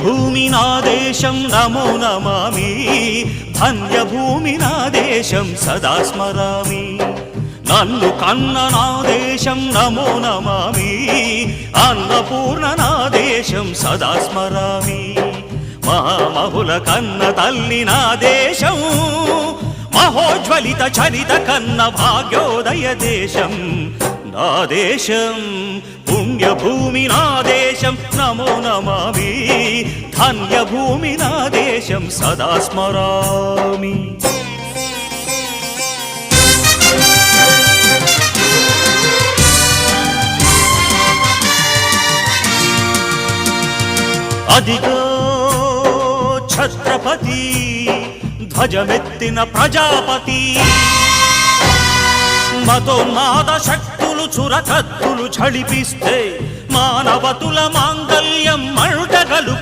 పుణ్యభూమి నా దేశం నమో నమామి ధన్యభూమి నా దేశం సదా స్మరామి నన్ను కన్న నా దేశం నమో నమామి అన్నపూర్ణ నా దేశం సదా స్మరామి మహామహుల కన్న తల్లి నా దేశం మహోజ్వలిత చరిత కన్న భాగ్యోదయ దేశం నా దేశం పుణ్యభూమి నా దేశం నమో నమామి ధన్యభూమి నా దేశం సదా స్మరామి అదిగో ఛత్రపతి ధ్వజమెత్తిన ప్రజాపతి మతోన్మాద శక్తులు చురకత్తులు ఝళిపిస్తే మానవతుల మాంగల్యం మంటగలు